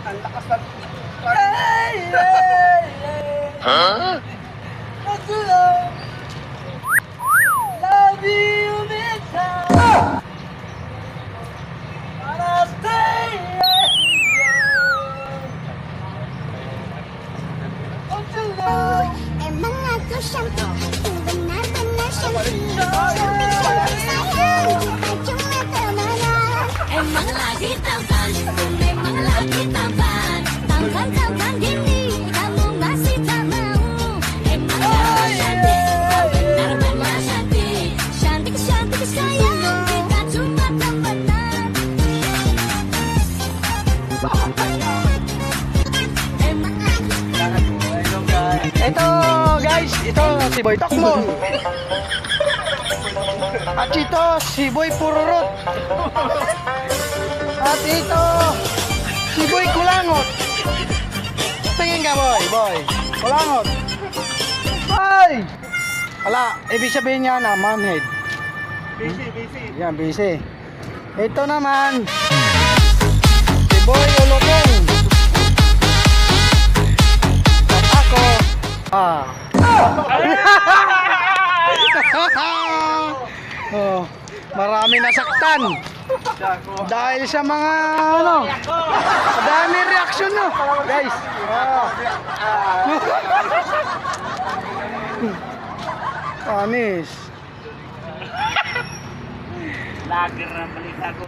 Ang lakas ng... Huh? Love you this time. Wanna stay Emang aku cantik, benar-benar cantik. Sayang, kita cuma temenan. Emang lagi tampan, memang lagi tampan. Tampan gini, kamu masih tak mau. Emang aku cantik, benar-benar cantik. Cantik sayang, kita cuma temenan. Emang lagi Ito guys, ito si Boy Tokmol. At ito si Boy Pururut. At ito si Boy Kulangot. Tingin ka boy, Kulangot. Boy! Wala, ibig sabihin niya na manhead. Busy. Yan, busy. Ito naman si Boy Ulotong. At ako oh, marami nasaktan dahil sa mga ano, dami reaksyon no guys. Panis. Lager na balita ko.